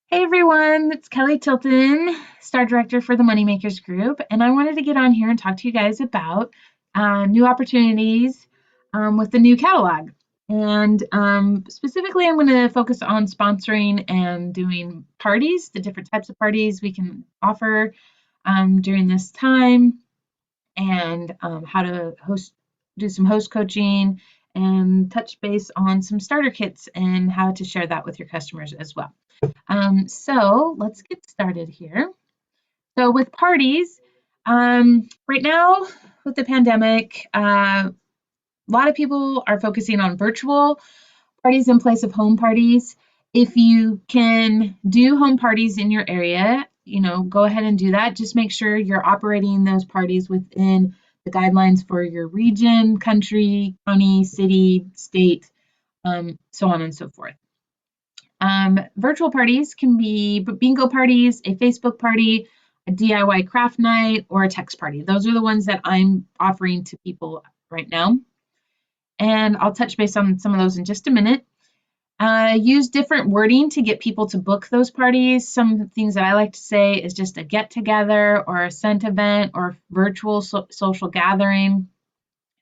Hey everyone, it's Kelly Tilton, Star Director for the Moneymakers Group, and I wanted to get on here and talk to you guys about new opportunities with the new catalog. And specifically, I'm going to focus on sponsoring and doing parties, the different types of parties we can offer during this time, and how to do some host coaching, and touch base on some starter kits and how to share that with your customers as well. So let's get started here. So with parties, right now with the pandemic, a lot of people are focusing on virtual parties in place of home parties. If you can do home parties in your area, go ahead and do that. Just make sure you're operating those parties within the guidelines for your region, country, county, city, state, so on and so forth. Virtual parties can be bingo parties, a Facebook party, a DIY craft night, or a text party. Those are the ones that I'm offering to people right now. And I'll touch base on some of those in just a minute. Use different wording to get people to book those parties. Some things that I like to say is just a get together or a scent event or virtual social gathering,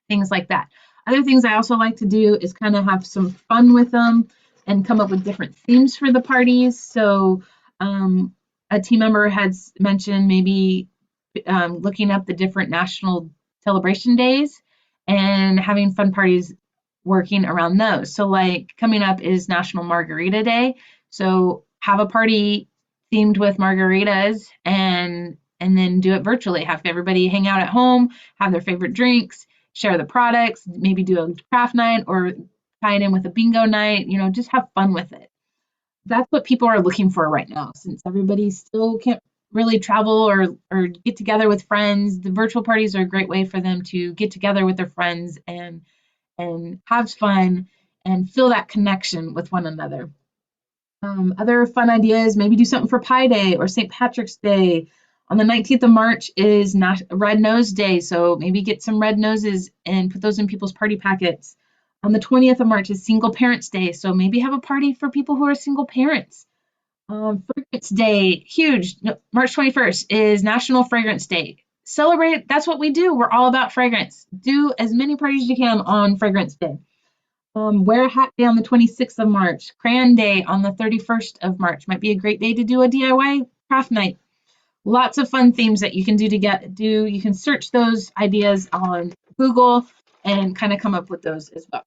things like that. Other things I also like to do is kind of have some fun with them and come up with different themes for the parties. So a team member had mentioned maybe looking up the different national celebration days and having fun parties working around those. So like coming up is National Margarita Day. So have a party themed with margaritas and then do it virtually. Have everybody hang out at home, have their favorite drinks, share the products, maybe do a craft night or tie it in with a bingo night, just have fun with it. That's what people are looking for right now, since everybody still can't really travel or get together with friends. The virtual parties are a great way for them to get together with their friends and have fun and feel that connection with one another. Other fun ideas, maybe do something for Pi Day or St. Patrick's Day. On the 19th of March is Red Nose Day, so maybe get some red noses and put those in people's party packets. On the 20th of March is Single Parents Day, so maybe have a party for people who are single parents. Fragrance Day, huge. No, March 21st is National Fragrance Day. Celebrate, that's what we do. We're all about fragrance. Do as many parties as you can on Fragrance Day. Wear a Hat Day on the 26th of March. Crayon Day on the 31st of March. Might be a great day to do a DIY craft night. Lots of fun themes that you can do. You can search those ideas on Google and kind of come up with those as well.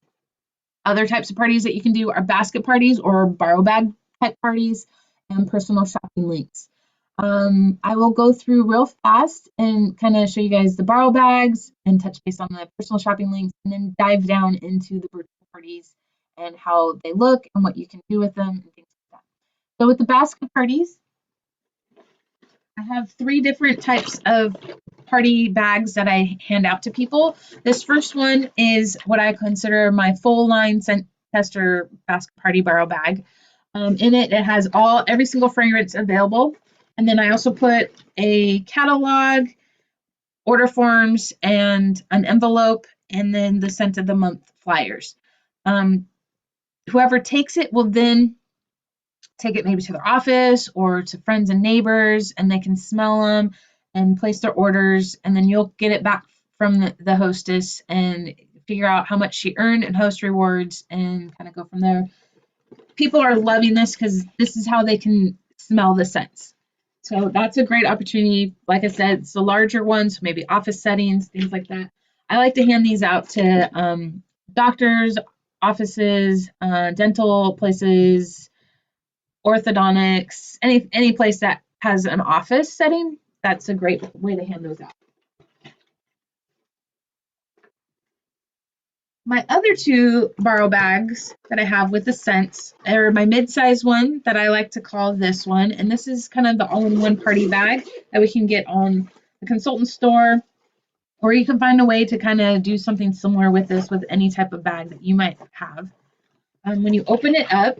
Other types of parties that you can do are basket parties or borrow bag type parties and personal shopping links. I will go through real fast and kind of show you guys the borrow bags and touch base on the personal shopping links, and then dive down into the virtual parties and how they look and what you can do with them and things like that. So with the basket parties, I have 3 different types of party bags that I hand out to people. This first one is what I consider my full line scent tester basket party borrow bag. In it has every single fragrance available. And then I also put a catalog, order forms, and an envelope, and then the scent of the month flyers. Whoever takes it will then take it maybe to their office or to friends and neighbors, and they can smell them and place their orders, and then you'll get it back from the hostess and figure out how much she earned in host rewards and kind of go from there. People are loving this because this is how they can smell the scents. So that's a great opportunity. Like I said, it's the larger ones, maybe office settings, things like that. I like to hand these out to doctors, offices, dental places, orthodontics, any place that has an office setting. That's a great way to hand those out. My other 2 borrow bags that I have with the scents are my mid-size one that I like to call this one. And this is kind of the all-in-one party bag that we can get on the consultant store, or you can find a way to kind of do something similar with this with any type of bag that you might have. When you open it up,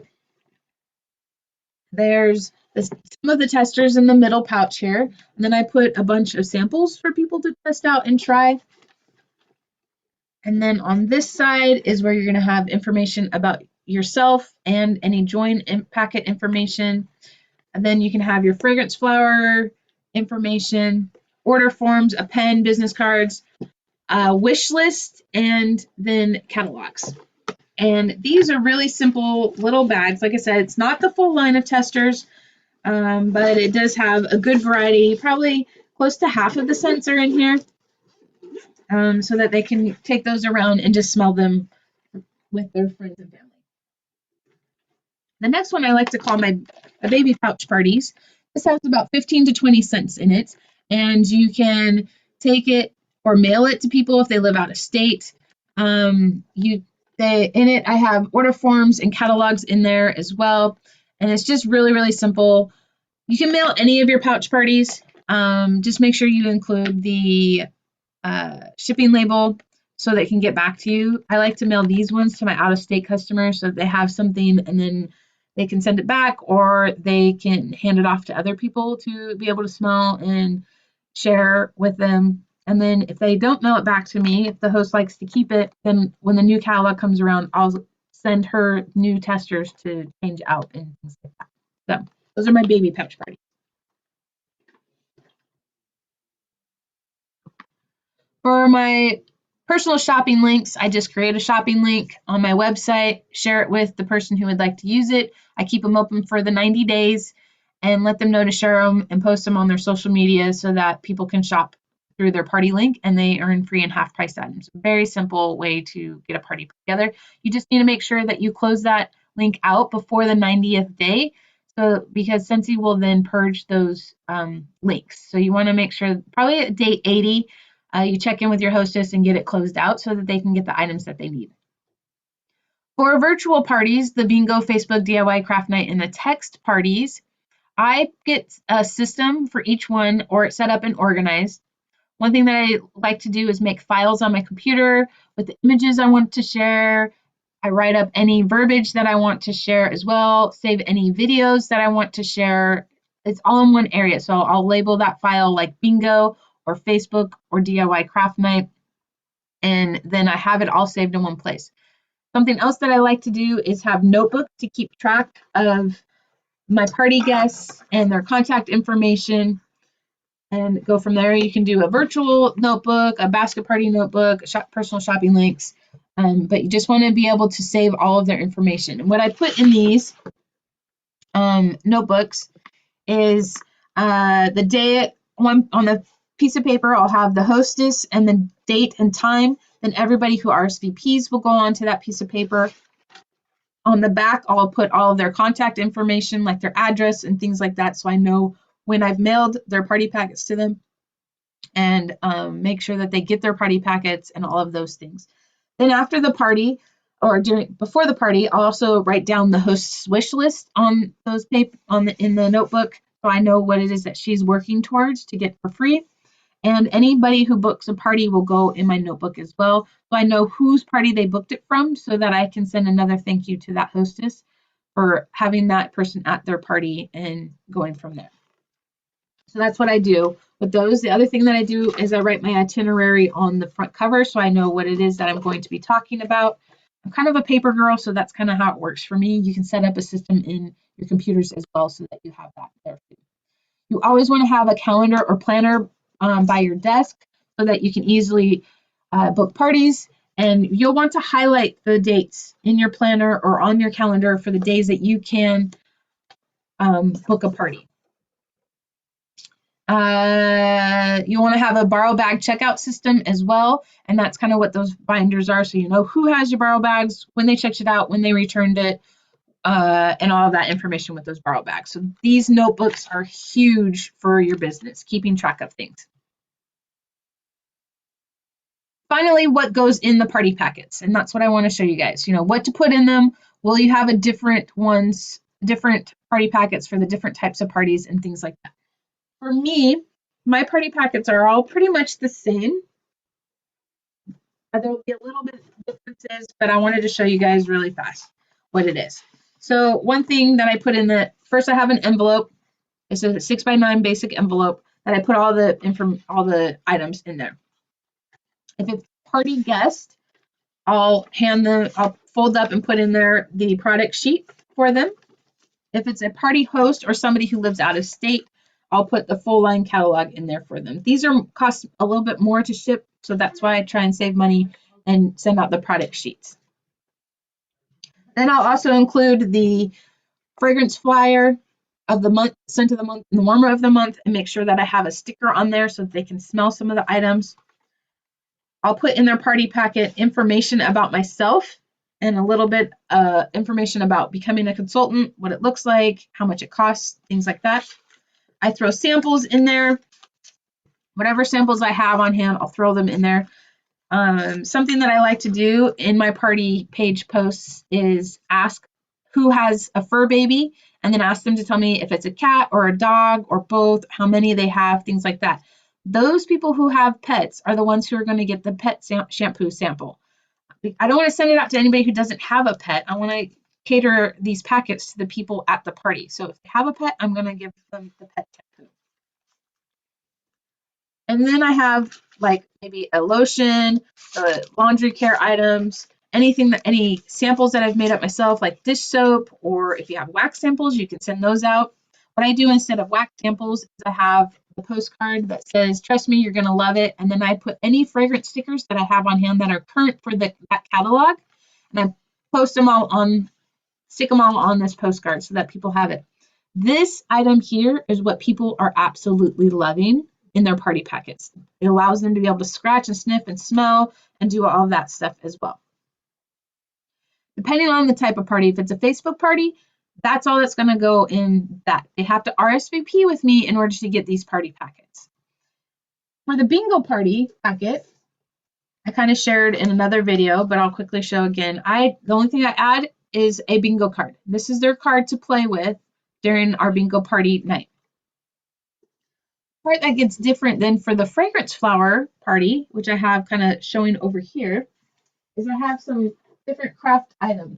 there's some of the testers in the middle pouch here. And then I put a bunch of samples for people to test out and try. And then on this side is where you're going to have information about yourself and any join packet information. And then you can have your fragrance flower information, order forms, a pen, business cards, a wish list, and then catalogs. And these are really simple little bags. Like I said, it's not the full line of testers, but it does have a good variety. Probably close to half of the scents are in here, so that they can take those around and just smell them with their friends and family. The next one I like to call my baby pouch parties. This has about 15 to 20 scents in it, and you can take it or mail it to people if they live out of state. In it, I have order forms and catalogs in there as well, and it's just really, really simple. You can mail any of your pouch parties. Just make sure you include the shipping label so they can get back to you. I like to mail these ones to my out-of-state customers so that they have something and then they can send it back, or they can hand it off to other people to be able to smell and share with them. And then if they don't mail it back to me, if the host likes to keep it, then when the new catalog comes around, I'll send her new testers to change out and things like that. So those are my baby pouch parties. For my personal shopping links, I just create a shopping link on my website, share it with the person who would like to use it. I keep them open for the 90 days and let them know to share them and post them on their social media so that people can shop through their party link and they earn free and half price items. Very simple way to get a party put together. You just need to make sure that you close that link out before the 90th day. So because Scentsy will then purge those links. So you want to make sure probably at day 80, you check in with your hostess and get it closed out so that they can get the items that they need. For virtual parties, the Bingo, Facebook, DIY, Craft Night, and the text parties, I get a system for each one or set up and organized. One thing that I like to do is make files on my computer with the images I want to share. I write up any verbiage that I want to share as well, save any videos that I want to share. It's all in one area. So I'll label that file like Bingo or Facebook or DIY Craft Night, and then I have it all saved in one place. Something else that I like to do is have notebooks to keep track of my party guests and their contact information and go from there. You can do a virtual notebook, a basket party notebook, personal shopping links, but you just want to be able to save all of their information. And what I put in these notebooks is the day on the piece of paper, I'll have the hostess and the date and time. Then everybody who RSVPs will go onto that piece of paper. On the back, I'll put all of their contact information, like their address and things like that, so I know when I've mailed their party packets to them, and make sure that they get their party packets and all of those things. Then after the party, or before the party, I'll also write down the host's wish list on those in the notebook, so I know what it is that she's working towards to get for free. And anybody who books a party will go in my notebook as well, so I know whose party they booked it from, so that I can send another thank you to that hostess for having that person at their party and going from there. So that's what I do with those. The other thing that I do is I write my itinerary on the front cover so I know what it is that I'm going to be talking about. I'm kind of a paper girl, so that's kind of how it works for me. You can set up a system in your computers as well so that you have that there. You always want to have a calendar or planner by your desk so that you can easily book parties. And you'll want to highlight the dates in your planner or on your calendar for the days that you can book a party. You want to have a borrow bag checkout system as well, and that's kind of what those binders are, so you know who has your borrow bags, when they checked it out, when they returned it, and all of that information with those borrow bags. So these notebooks are huge for your business, keeping track of things. Finally, what goes in the party packets, and that's what I want to show you guys. You know, what to put in them. Will you have a different party packets for the different types of parties and things like that? For me, my party packets are all pretty much the same. There'll be a little bit of differences, but I wanted to show you guys really fast what it is. So one thing that I put in first I have an envelope. It's a 6x9 basic envelope that I put all the items in there. If it's party guest, I'll fold up and put in there the product sheet for them. If it's a party host or somebody who lives out of state, I'll put the full line catalog in there for them. These are cost a little bit more to ship, so that's why I try and save money and send out the product sheets. Then I'll also include the fragrance flyer of the month, scent of the month, and the warmer of the month, and make sure that I have a sticker on there so that they can smell some of the items. I'll put in their party packet information about myself and a little bit information about becoming a consultant, what it looks like, how much it costs, things like that. I throw samples in there. Whatever samples I have on hand, I'll throw them in there. Something that I like to do in my party page posts is ask who has a fur baby, and then ask them to tell me if it's a cat or a dog or both, how many they have, things like that. Those people who have pets are the ones who are going to get the pet shampoo sample. I don't want to send it out to anybody who doesn't have a pet. I want to cater these packets to the people at the party. So if they have a pet, I'm going to give them the pet shampoo. And then I have like maybe a lotion, laundry care items, anything that any samples that I've made up myself, like dish soap, or if you have wax samples, you can send those out. What I do instead of wax samples is I have a postcard that says, "Trust me, you're going to love it." And then I put any fragrance stickers that I have on hand that are current for that catalog, and I post them all on, stick them all on this postcard so that people have it. This item here is what people are absolutely loving in their party packets. It allows them to be able to scratch and sniff and smell and do all of that stuff as well. Depending on the type of party, if it's a Facebook party, that's all that's going to go in that. They have to RSVP with me in order to get these party packets. For the bingo party packet, I kind of shared in another video, but I'll quickly show again. The only thing I add is a bingo card. This is their card to play with during our bingo party night. Part that gets different than for the fragrance flower party, which I have kind of showing over here, is I have some different craft items.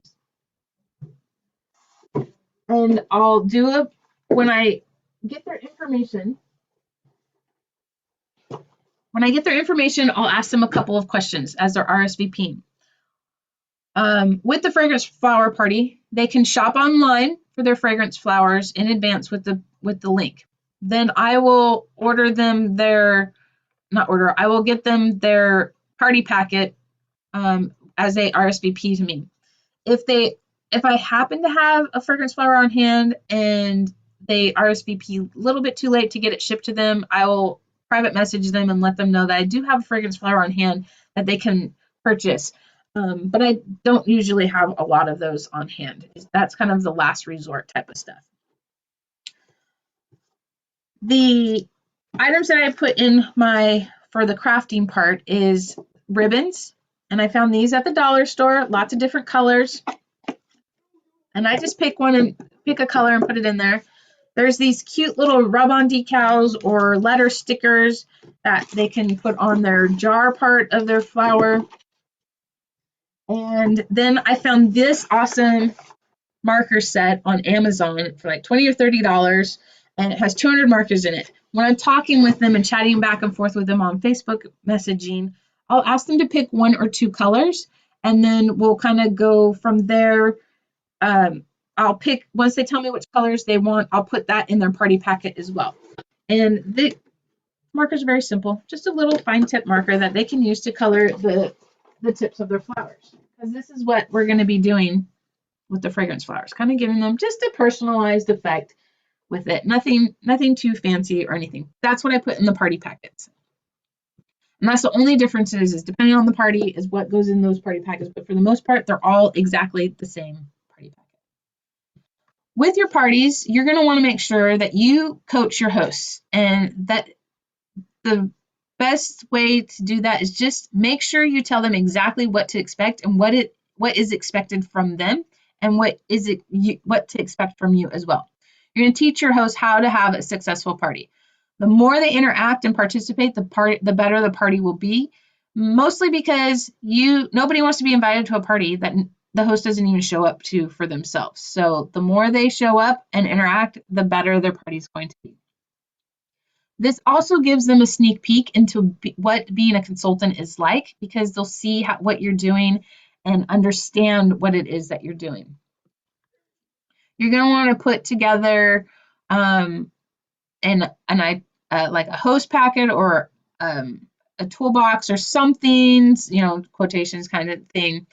And I'll do when I get their information, I'll ask them a couple of questions as they're RSVPing. With the fragrance flower party, they can shop online for their fragrance flowers in advance with the link. Then I will order them I will get them their party packet as they RSVP to me. If I happen to have a fragrance flower on hand and they RSVP a little bit too late to get it shipped to them, I will private message them and let them know that I do have a fragrance flower on hand that they can purchase. But I don't usually have a lot of those on hand. That's kind of the last resort type of stuff. The items that I put in for the crafting part is ribbons. And I found these at the dollar store, lots of different colors. And I just pick a color and put it in there. There's these cute little rub-on decals or letter stickers that they can put on their jar part of their flower. And then I found this awesome marker set on Amazon for like $20 or $30, and it has 200 markers in it. When I'm talking with them and chatting back and forth with them on Facebook messaging, I'll ask them to pick one or two colors, and then we'll kind of go from there. I'll pick, once they tell me which colors they want, I'll put that in their party packet as well. And the markers are very simple, just a little fine tip marker that they can use to color the tips of their flowers. Because this is what we're going to be doing with the fragrance flowers, kind of giving them just a personalized effect with it. Nothing too fancy or anything. That's what I put in the party packets. And that's the only difference is depending on the party is what goes in those party packets. But for the most part, they're all exactly the same party packet. With your parties, you're going to want to make sure that you coach your hosts, and that the best way to do that is just make sure you tell them exactly what to expect and what is expected from them, and what to expect from you as well. You're going to teach your host how to have a successful party. The more they interact and participate, the better the party will be. Mostly because nobody wants to be invited to a party that the host doesn't even show up to for themselves. So the more they show up and interact, the better their party is going to be. This also gives them a sneak peek into what being a consultant is like, because they'll see what you're doing and understand what it is that you're doing. You're going to want to put together like a host packet or a toolbox or something, quotations kind of thing.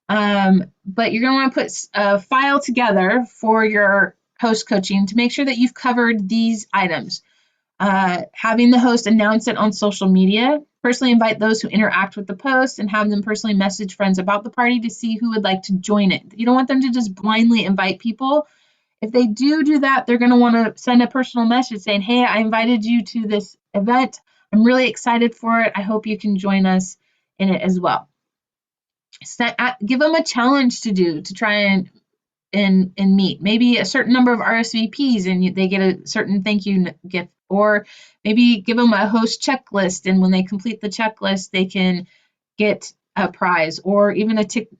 But you're going to want to put a file together for your host coaching to make sure that you've covered these items. Having the host announce it on social media, personally invite those who interact with the post, and have them personally message friends about the party to see who would like to join it. You don't want them to just blindly invite people. If they do that, they're going to want to send a personal message saying, hey, I invited you to this event. I'm really excited for it. I hope you can join us in it as well. Give them a challenge to do to try and meet. Maybe a certain number of RSVPs and they get a certain thank you gift, or maybe give them a host checklist, and when they complete the checklist, they can get a prize, or even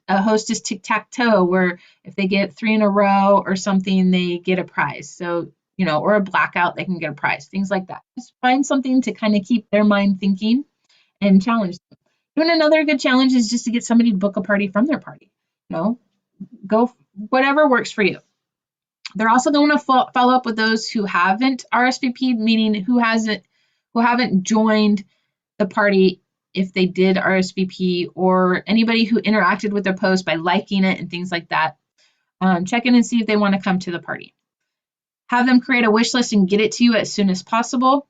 a hostess tic-tac-toe, where if they get 3 in a row or something, they get a prize. So, or a blackout, they can get a prize, things like that. Just find something to kind of keep their mind thinking and challenge them. Even another good challenge is just to get somebody to book a party from their party. Go whatever works for you. They're also going to follow up with those who haven't RSVP'd, meaning who haven't joined the party if they did RSVP, or anybody who interacted with their post by liking it and things like that. Check in and see if they want to come to the party. Have them create a wish list and get it to you as soon as possible.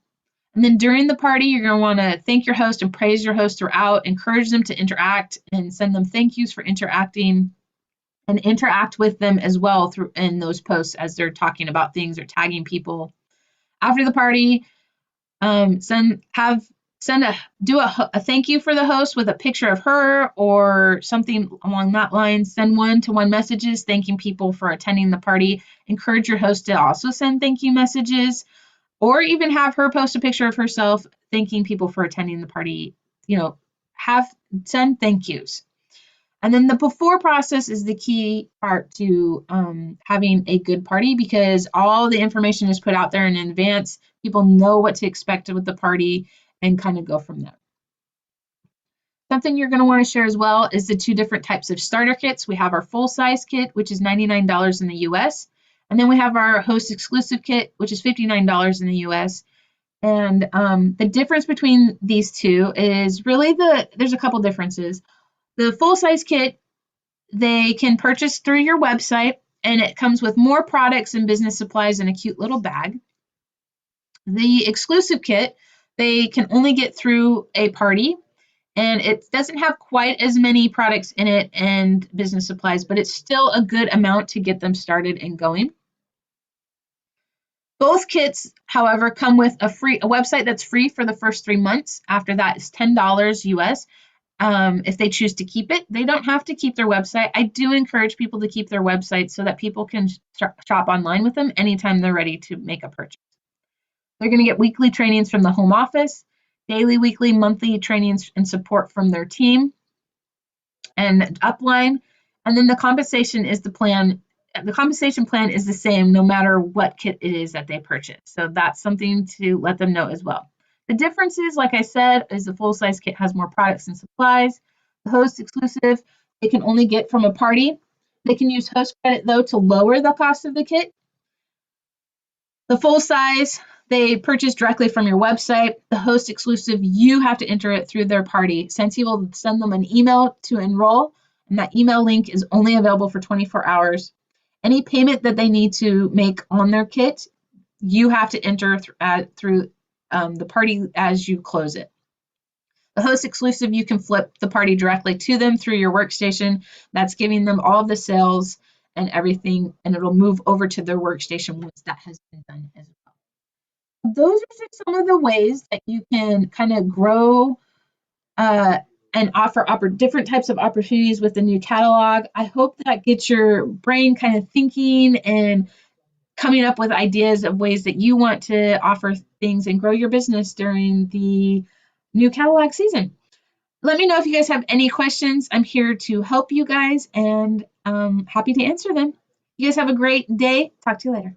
And then during the party, you're going to want to thank your host and praise your host throughout, encourage them to interact and send them thank yous for interacting, and interact with them as well in those posts as they're talking about things or tagging people. After the party, do a thank you for the host with a picture of her or something along that line. Send one-to-one messages thanking people for attending the party. Encourage your host to also send thank you messages, or even have her post a picture of herself thanking people for attending the party. Send thank yous. And then the before process is the key part to having a good party, because all the information is put out there in advance. People know what to expect with the party and kind of go from there. Something you're going to want to share as well is the 2 different types of starter kits. We have our full-size kit, which is $99 in the US. And then we have our host exclusive kit, which is $59 in the US. And the difference between these two is really there's a couple differences. The full-size kit, they can purchase through your website, and it comes with more products and business supplies in a cute little bag. The exclusive kit, they can only get through a party, and it doesn't have quite as many products in it and business supplies, but it's still a good amount to get them started and going. Both kits, however, come with a website that's free for the first 3 months. After that, it's $10 US. If they choose to keep it, they don't have to keep their website. I do encourage people to keep their website so that people can shop online with them anytime they're ready to make a purchase. They're going to get weekly trainings from the home office, daily, weekly, monthly trainings and support from their team and upline. And then the compensation plan. The compensation plan is the same no matter what kit it is that they purchase. So that's something to let them know as well. The differences, like I said, is the full-size kit has more products and supplies. The host exclusive, they can only get from a party. They can use host credit, though, to lower the cost of the kit. The full-size, they purchase directly from your website. The host exclusive, you have to enter it through their party. Scentsy will send them an email to enroll, and that email link is only available for 24 hours. Any payment that they need to make on their kit, you have to enter through the party as you close it. The host exclusive, you can flip the party directly to them through your workstation. That's giving them all of the sales and everything, and it'll move over to their workstation once that has been done as well. Those are just some of the ways that you can kind of grow and offer different types of opportunities with the new catalog. I hope that gets your brain kind of thinking and coming up with ideas of ways that you want to offer things and grow your business during the new catalog season. Let me know if you guys have any questions. I'm here to help you guys, and happy to answer them. You guys have a great day. Talk to you later.